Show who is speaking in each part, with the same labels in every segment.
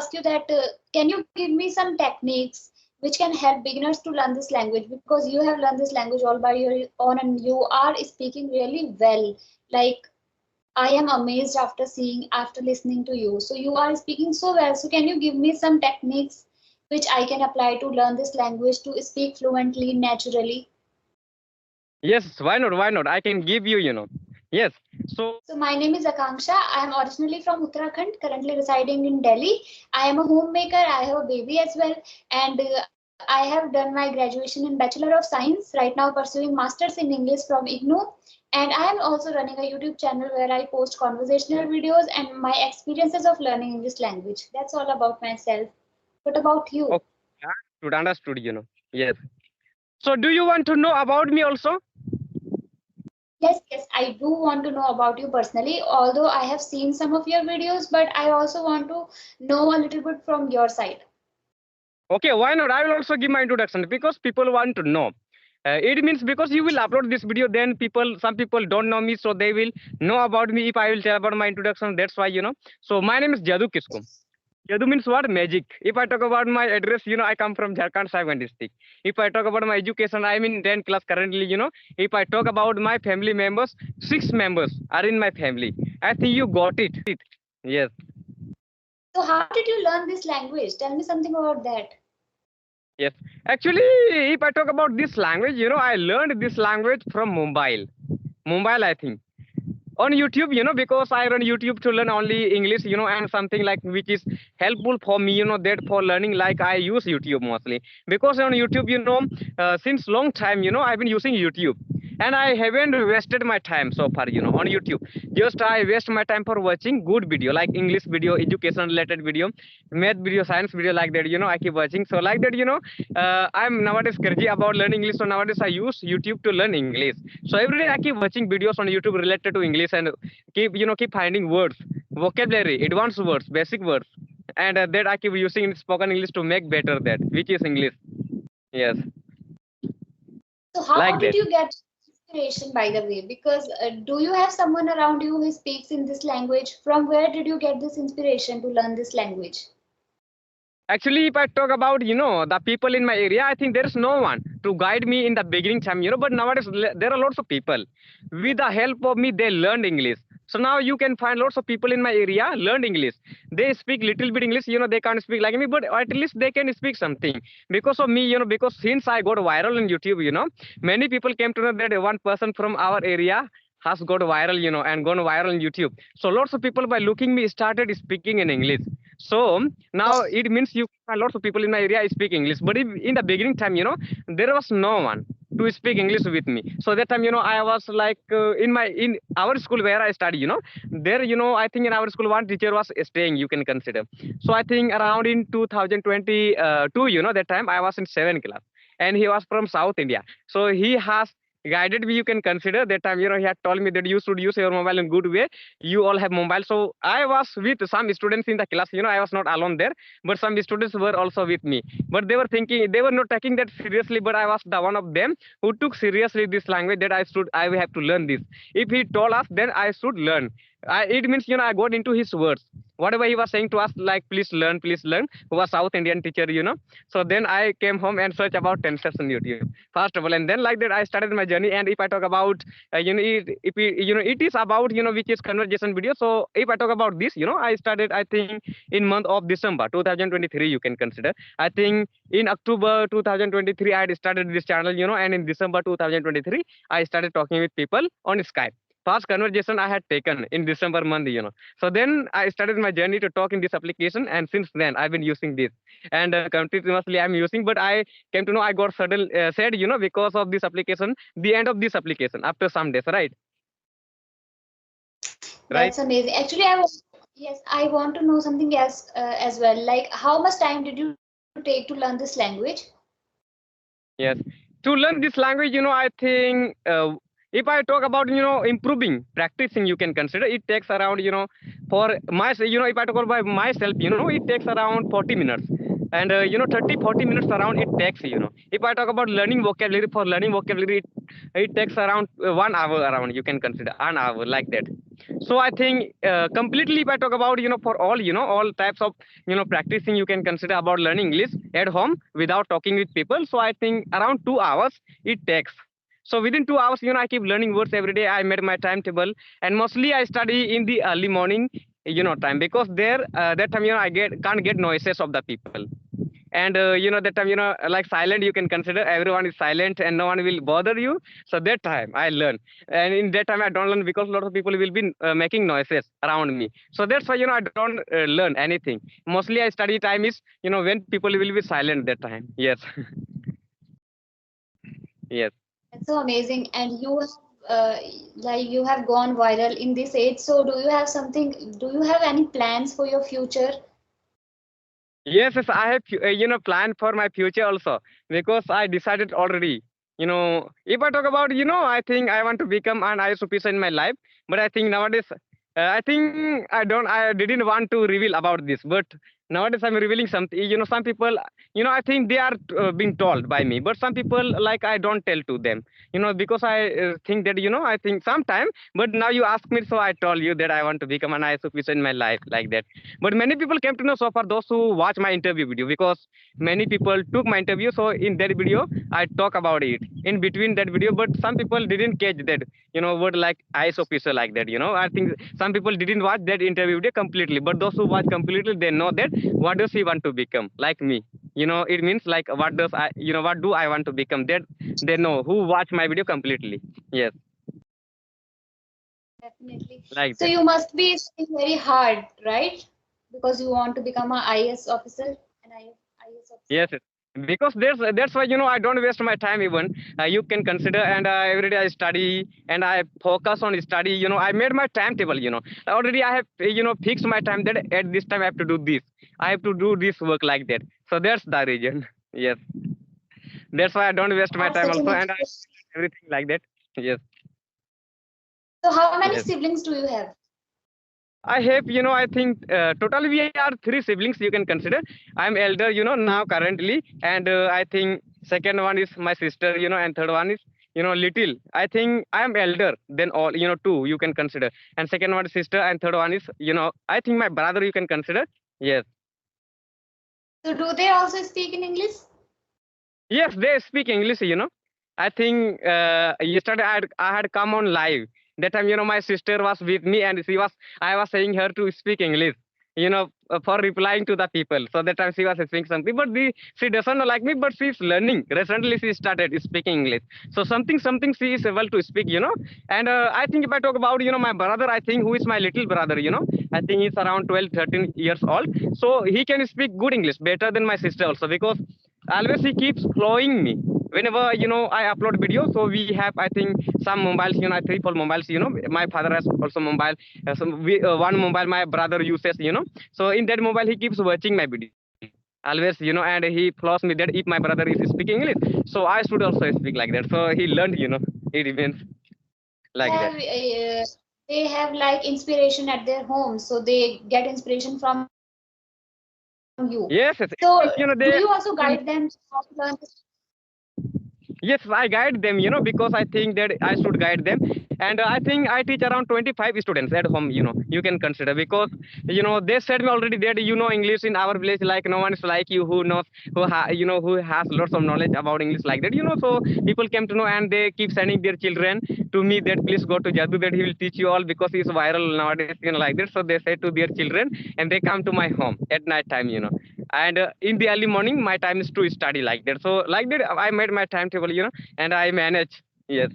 Speaker 1: ask you that can you give me some techniques which can help beginners to learn this language, because you have learned this language all by your own and you are speaking really well. Like I am amazed after after listening to you. So you are speaking so well. So can you give me some techniques which I can apply to learn this language to speak fluently, naturally?
Speaker 2: Yes, why not? Why not? I can give you, Yes. So
Speaker 1: So my name is Akanksha. I am originally from Uttarakhand, currently residing in Delhi. I am a homemaker. I have a baby as well, and I have done my graduation in Bachelor of Science. Right now, pursuing Masters in English from IGNOU, and I am also running a YouTube channel where I post conversational videos and my experiences of learning English language. That's all about myself. What about you?
Speaker 2: okay, understood, Yes. So do you want to know about me also?
Speaker 1: Yes, yes, I do want to know about you personally, although I have seen some of your videos, but I also want to know a little bit from your side.
Speaker 2: Okay, why not? I will also give my introduction because people want to know. It means because you will upload this video, then some people don't know me, so they will know about me if I will tell about my introduction. That's why, So my name is Jadu Kiskum. Jadu means what? Magic. If I talk about my address, I come from Jharkhand, Saigon district. If I talk about my education, I'm in 10th class currently, If I talk about my family members, 6 members are in my family. I think you got it. Yes.
Speaker 1: So how did you learn this language? Tell me something about that.
Speaker 2: Yes. Actually, if I talk about this language, I learned this language from Mumbai. Mumbai, I think. On YouTube, because I run YouTube to learn only English, and something like which is helpful for me, that for learning, like I use YouTube mostly. Because on YouTube, since long time, I've been using YouTube. And I haven't wasted my time so far, on YouTube. Just I waste my time for watching good video, like English video, education related video, math video, science video, like that, I keep watching. So like that, I'm nowadays crazy about learning English. So nowadays I use YouTube to learn English. So every day I keep watching videos on YouTube related to English and keep finding words, vocabulary, advanced words, basic words. And that I keep using in spoken English to make better that, which is English. Yes,
Speaker 1: So how
Speaker 2: like
Speaker 1: did
Speaker 2: that.
Speaker 1: you get inspiration, by the way? Because do you have someone around you who speaks in this language? From where did you get this inspiration to learn this language?
Speaker 2: Actually, if I talk about, the people in my area, I think there is no one to guide me in the beginning time, but nowadays there are lots of people. With the help of me, they learned English. So now you can find lots of people in my area learned English. They speak little bit English, they can't speak like me, but at least they can speak something. Because of me, because since I got viral on YouTube, many people came to know that one person from our area has got viral, and gone viral on YouTube. So lots of people by looking me started speaking in English. So now it means you find lots of people in my area speak English. But if, in the beginning time, there was no one to speak English with me. So that time, I was like in our school where I study, there, I think in our school one teacher was staying. You can consider. So I think around in 2022, that time I was in 7th class, and he was from South India. So he has guided me, you can consider that time, he had told me that you should use your mobile in good way. You all have mobile. So I was with some students in the class, I was not alone there, but some students were also with me. But they were thinking, they were not taking that seriously, but I was the one of them who took seriously this language, that I have to learn this. If he told us, then I should learn. It means, I got into his words. Whatever he was saying to us, like please learn, who was South Indian teacher, So then I came home and searched about tenses on YouTube first of all, and then like that I started my journey. And if I talk about it is about, which is conversation video. So if I talk about this, I started, I think, in month of December 2023, you can consider. I think in October 2023 I had started this channel, and in December 2023 I started talking with people on Skype. First conversation I had taken in December month, So then I started my journey to talk in this application, and since then I've been using this, and continuously I'm using. But I came to know, I got sudden said, because of this application, the end of this application after some days, right? Right.
Speaker 1: That's amazing. Actually, yes, I want to know something else as well. Like, how much time did you take to learn this language?
Speaker 2: Yes. To learn this language, I think if I talk about, improving, practicing, you can consider it takes around, for myself, if I talk about by myself, it takes around 40 minutes. And, 30, 40 minutes around it takes, If I talk about learning vocabulary, for learning vocabulary, it takes around 1 hour around, you can consider an hour like that. So I think completely, if I talk about, for all, all types of, practicing you can consider about learning English at home without talking with people. So I think around 2 hours it takes. So within 2 hours, I keep learning words every day. I made my timetable, and mostly I study in the early morning, time, because there that time, I can't get noises of the people. And that time, like silent, you can consider everyone is silent and no one will bother you. So that time I learn, and in that time I don't learn because a lot of people will be making noises around me. So that's why, I don't learn anything. Mostly I study time is, when people will be silent that time. Yes. Yes.
Speaker 1: That's so amazing. And you have like you have gone viral in this age. So do you have something? Do you have any plans for your future?
Speaker 2: Yes, yes, I have, plan for my future also, because I decided already. If I talk about, I think I want to become an IS officer in my life. But I think nowadays, I think I didn't want to reveal about this. But nowadays I'm revealing something. Some people, I think they are being told by me. But some people, like, I don't tell to them, because I think that, I think sometime. But now you ask me, so I told you that I want to become an IS officer in my life, like that. But many people came to know so far, those who watch my interview video, because many people took my interview. So in that video I talk about it in between that video, but some people didn't catch that, word like IS officer, like that. I think some people didn't watch that interview video completely, but those who watch completely, they know that what does he want to become, like me. It means like, what does I, what do I want to become, that they know who watch my video completely. Yes,
Speaker 1: Definitely.
Speaker 2: like
Speaker 1: So
Speaker 2: that.
Speaker 1: you must be studying very hard, right? Because you want to become a IS officer, an IS officer.
Speaker 2: Yes, yes. Because that's why, I don't waste my time even. You can consider, and every day I study and I focus on study. I made my timetable. Already I have, fixed my time that at this time I have to do this. I have to do this work, like that. So that's the reason. Yes, that's why I don't waste my
Speaker 1: Are
Speaker 2: time
Speaker 1: such an
Speaker 2: also, and I
Speaker 1: inspiration.
Speaker 2: everything like that. Yes,
Speaker 1: So how many
Speaker 2: yes.
Speaker 1: siblings do you have?
Speaker 2: I have, I think totally we are three siblings you can consider. I'm elder, now currently, and I think second one is my sister, and third one is, little. I think I am elder than all, two you can consider, and second one is sister, and third one is, I think my brother you can consider. Yes,
Speaker 1: So do they also speak in English?
Speaker 2: yes, they speak English. I think yesterday I had come on live. That time, my sister was with me, and I was saying her to speak English, for replying to the people. So that time she was speaking something, but she doesn't know like me, but she's learning. Recently she started speaking English. So something she is able to speak, And I think if I talk about, my brother, I think who is my little brother, I think he's around 12, 13 years old. So he can speak good English better than my sister also, because always he keeps following me whenever, I upload video. So we have, I think, some mobiles, three four mobiles. My father has also mobile. One mobile my brother uses. So in that mobile he keeps watching my video always. And he follows me that if my brother is speaking English, so I should also speak like that. So he learned. It remains like that.
Speaker 1: They have like inspiration at their home, so they get inspiration from you. So
Speaker 2: Yes, yes.
Speaker 1: do you also
Speaker 2: They,
Speaker 1: guide them how to learn this?
Speaker 2: yes, I guide them, because I think that I should guide them. And I think I teach around 25 students at home, you can consider, because, they said me already that, English in our village, like no one is like you who knows, who has lots of knowledge about English, like that. So people came to know, and they keep sending their children to me that please go to Jaddu, that he will teach you all, because he's viral nowadays, like that. So they say to their children, and they come to my home at night time, and in the early morning my time is to study, like that. So like that I made my timetable, and I manage. Yes.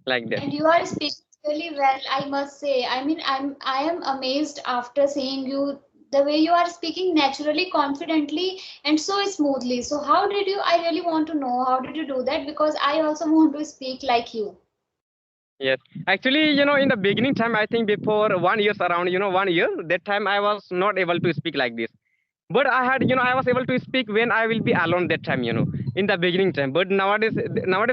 Speaker 2: Like that.
Speaker 1: And you are speaking really well, I must say. I mean, I am amazed after seeing you the way you are speaking naturally, confidently, and so smoothly. So how did you? I really want to know how did you do that because I also want to speak like you.
Speaker 2: Yes, actually, in the beginning time, I think before 1 year, around, 1 year, that time I was not able to speak like this. But I had, I was able to speak when I will be alone that time, in the beginning time. But nowadays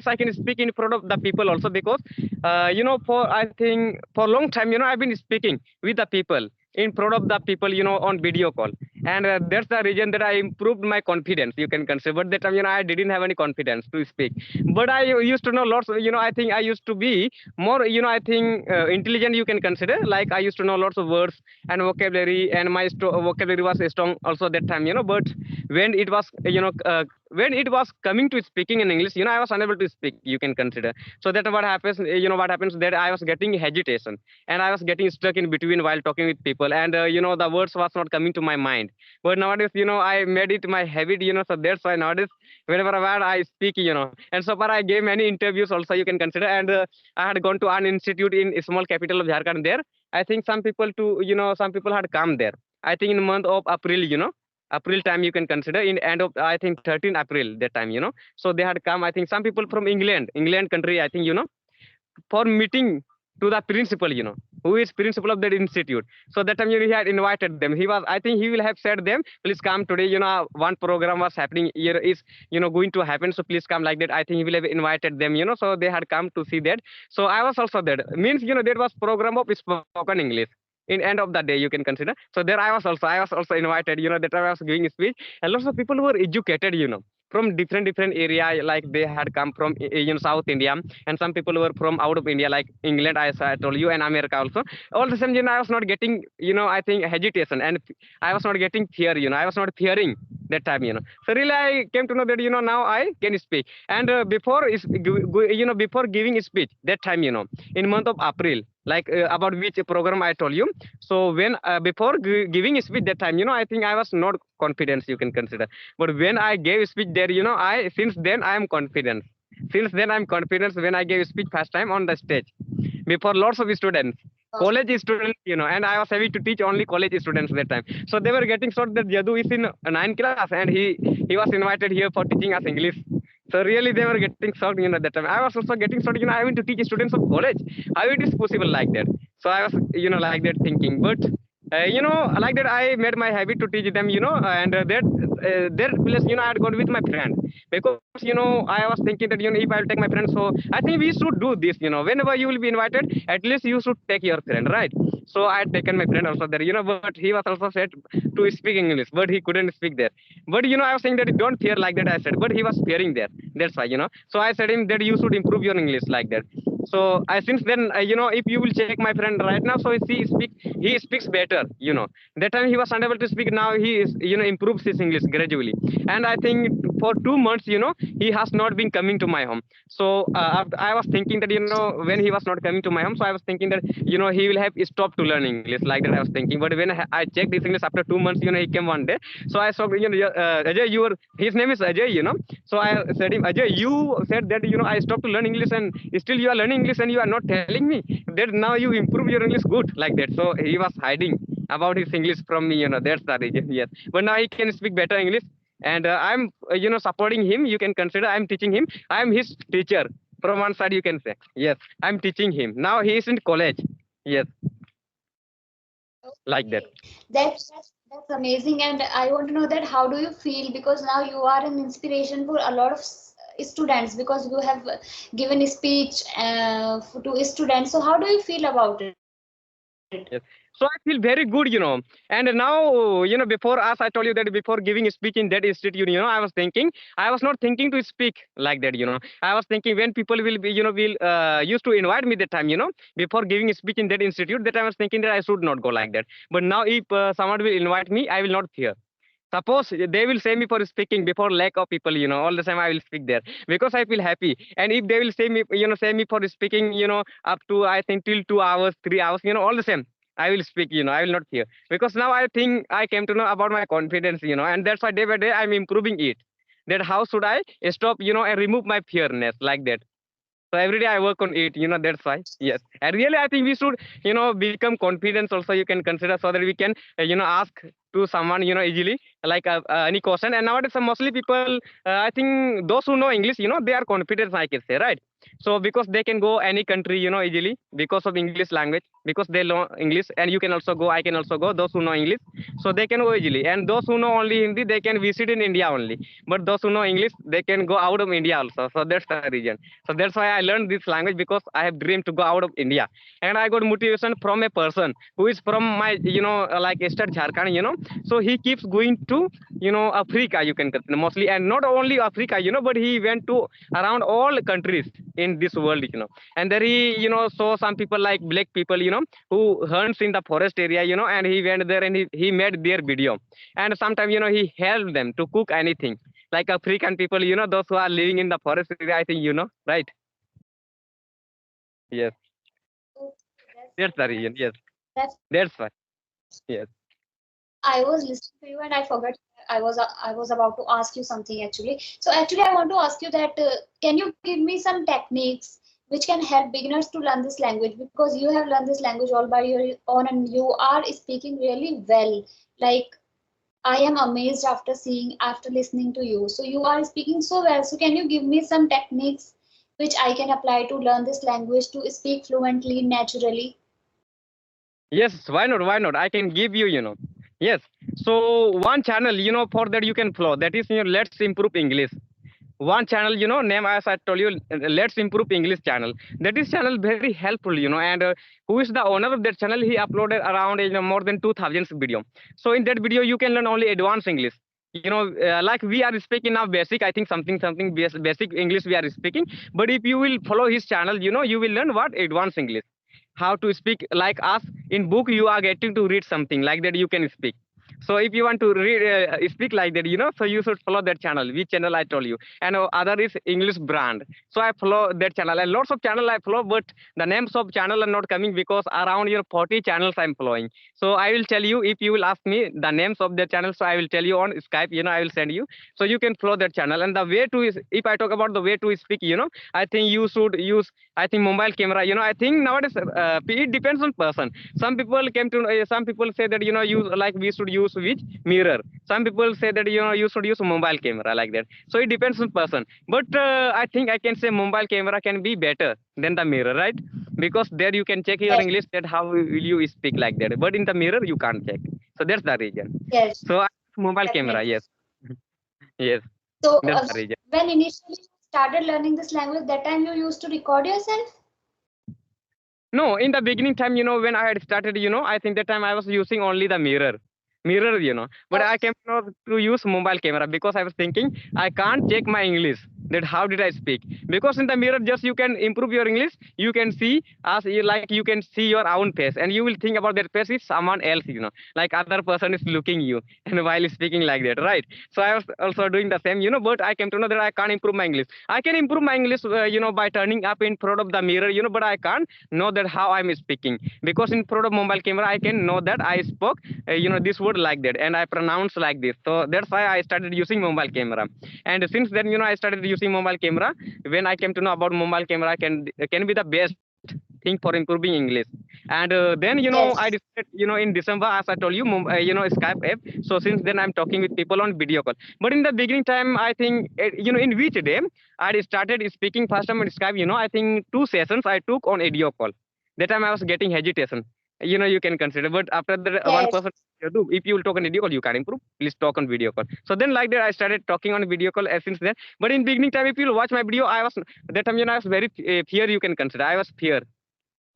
Speaker 2: I can speak in front of the people also, because, for, I think, for a long time, I've been speaking with the people, in front of the people, on video call. and that's the reason that I improved my confidence, you can consider. But that time, I didn't have any confidence to speak. But I used to know lots of, I think I used to be more, I think intelligent, you can consider. Like I used to know lots of words and vocabulary, and my vocabulary was strong also that time. But when it was, when it was coming to speaking in English, I was unable to speak, you can consider. So that what happens, what happens, that I was getting hesitation, and I was getting stuck in between while talking with people, and the words was not coming to my mind. But nowadays, I made it my habit, so that's why nowadays whenever I speak, and so far I gave many interviews also, you can consider. And I had gone to an institute in a small capital of Jharkhand. There, I think some people to, some people had come there. I think in the month of April, April time, you can consider, in end of I think 13 April that time, so they had come. I think some people from England country, I think, for meeting to the principal, who is principal of that institute. So that time, he had invited them. He was, I think he will have said them, please come today, one program was happening here, is, going to happen, so please come, like that. I think he will have invited them, so they had come to see that. So I was also there, means, that was program of spoken English in end of the day, you can consider. So there I was also invited, that I was giving a speech, and lots of people who were educated, from different area, like they had come from South India, and some people were from out of India, like England, as I told you, and America also. All the same, I was not getting, I think, hesitation, and I was not getting fear, I was not fearing that time, so really I came to know that, now I can speak. And before is, before giving speech that time, in month of April, like about which program I told you. So when before giving speech that time, I think I was not confident, you can consider. But when I gave speech there, I since then I am confident. Since then I'm confident when I gave speech first time on the stage before lots of students, college students, and I was having to teach only college students that time. So they were getting shocked that Yadu is in 9th class and he was invited here for teaching us English. So really they were getting shocked, that time. I was also getting shocked, having to teach students of college. How it is possible like that? So I was, like that thinking. But like that I made my habit to teach them, and that place, I had gone with my friend, because I was thinking that, if I'll take my friend, so I think we should do this, whenever you will be invited, at least you should take your friend, right? So I had taken my friend also there, but he was also said to speak English, but he couldn't speak there. But I was saying that don't fear, like that I said, but he was fearing there. That's why, so I said him that you should improve your English, like that. So I since then, if you will check my friend right now, so he speaks better, that time he was unable to speak, now he is, improves his English gradually. And I think for 2 months, he has not been coming to my home. So I was thinking that, when he was not coming to my home, so I was thinking that, he will have stopped to learn English, like that I was thinking. But when I checked his English after 2 months, he came one day. So I saw, Ajay, his name is Ajay, so I said him, Ajay, you said that, I stopped to learn English, and still you are learning English, and you are not telling me that now you improve your English good, like that. So he was hiding about his English from me, that's the reason. Yes, but now he can speak better English, and I'm, supporting him, you can consider. I'm teaching him, I'm his teacher from one side, you can say. Yes, I'm teaching him now, he is in college. Yes, like that.
Speaker 1: That's amazing, and I want to know that how do you feel, because now you are an inspiration for a lot of students, because you have given a speech to students. So how do you feel about it?
Speaker 2: Yes. So I feel very good, And now, before, as I told you that before giving a speech in that institute, I was not thinking to speak like that, I was thinking when people will be, will used to invite me that time, before giving a speech in that institute, that I was thinking that I should not go like that. But now if someone will invite me, I will not fear. Suppose they will say me for speaking before lack of people, all the time I will speak there because I feel happy. And if they will say me, say me for speaking, up to I think till 2 hours, 3 hours, all the same. I will speak, I will not fear. Because now I think I came to know about my confidence, and that's why day by day I'm improving it. That how should I stop, and remove my fearness like that. So every day I work on it, that's why. Yes. And really, I think we should, become confident also, you can consider, so that we can, ask to someone, easily, like any question. And nowadays, mostly people, I think those who know English, they are confident, I can say, right? So because they can go any country, easily because of English language, because they know English, and you can also go, I can also go, those who know English, so they can go easily. And those who know only Hindi, they can visit in India only. But those who know English, they can go out of India also. So that's the reason. So that's why I learned this language, because I have dreamed to go out of India. And I got motivation from a person who is from my, like state Jharkhand, So he keeps going to, Africa, you can consider mostly, and not only Africa, but he went to around all countries in this world, And there he, saw some people like black people, who hunts in the forest area, and he went there and he made their video. And sometimes, he helped them to cook anything. Like African people, those who are living in the forest area, I think, right? Yes.
Speaker 1: Oh,
Speaker 2: That's the reason. Yes.
Speaker 1: that's
Speaker 2: That's why. Yes.
Speaker 1: I was listening to you and I forgot I was about to ask you something actually. So actually I want to ask you that can you give me some techniques which can help beginners to learn this language, because you have learned this language all by your own and you are speaking really well. Like I am amazed after listening to you. So you are speaking so well. So can you give me some techniques which I can apply to learn this language to speak fluently, naturally?
Speaker 2: Yes, why not? Why not? I can give you, Yes. So one channel, for that you can follow. That is, Let's Improve English. One channel, name as I told you, Let's Improve English channel. That is channel very helpful, and who is the owner of that channel? He uploaded around, more than 2,000 video. So in that video, you can learn only advanced English. Like we are speaking now basic, I think something basic English we are speaking. But if you will follow his channel, you will learn what advanced English, how to speak like us. In book you are getting to read something like that, you can speak. So if you want to read speak like that, so you should follow that channel, which channel I told you. And other is English brand. So I follow that channel, and lots of channel I follow, but the names of channel are not coming, because around 40 channels I'm following. So I will tell you, if you will ask me the names of the channel, so I will tell you on Skype, I will send you, so you can follow that channel. And the way to is, if I talk about the way to speak, I think you should use, I think, mobile camera. I think nowadays it depends on person. Some people came to some people say that, use, like we should use which mirror. Some people say that, you should use mobile camera, like that. So it depends on person. But I think I can say mobile camera can be better than the mirror, right? Because there you can check your
Speaker 1: Yes,
Speaker 2: English, that how will you speak like that. But in the mirror you can't check. So that's the reason.
Speaker 1: yes,
Speaker 2: So mobile camera,
Speaker 1: definitely.
Speaker 2: yes, yes,
Speaker 1: So,
Speaker 2: that's the reason.
Speaker 1: when initially you started learning this language, that time you used to record yourself?
Speaker 2: No, in the beginning time, when I had started, I think that time I was using only the mirror, but
Speaker 1: Oh,
Speaker 2: I came to use mobile camera, because I was thinking I can't check my English, that how did I speak. Because in the mirror, just you can improve your English, you can see, as you like, you can see your own face, and you will think about that face is someone else, like other person is looking you and while speaking like that, right? So I was also doing the same, but I came to know that I can't improve my English. I can improve my English, by turning up in front of the mirror, but I can't know that how I'm speaking, because in front of mobile camera I can know that I spoke, this word like that, and I pronounce like this. So that's why I started using mobile camera. And since then, I started using mobile camera. When I came to know about mobile camera, can be the best thing for improving English. And then, I
Speaker 1: yes,
Speaker 2: decided, in December, as I told you, Skype app. So since then I'm talking with people on video call. But in the beginning time, I think, in which day I started speaking first time on Skype, I think 2 sessions I took on audio call. That time I was getting hesitation. You can consider. But after that, one
Speaker 1: yes.
Speaker 2: person, if you will talk on video call, you can improve. Please talk on video call. So then, like that, I started talking on video call since then. But in beginning time, if you watch my video, I was that time, I was very fear. You can consider. I was fear.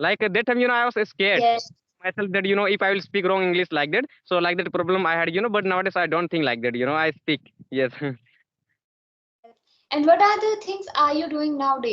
Speaker 2: Like that time, I was scared
Speaker 1: Yes.
Speaker 2: myself that, if I will speak wrong English like that. So like that problem I had. But nowadays I don't think like that. I speak. Yes.
Speaker 1: And what are the things are you doing nowadays?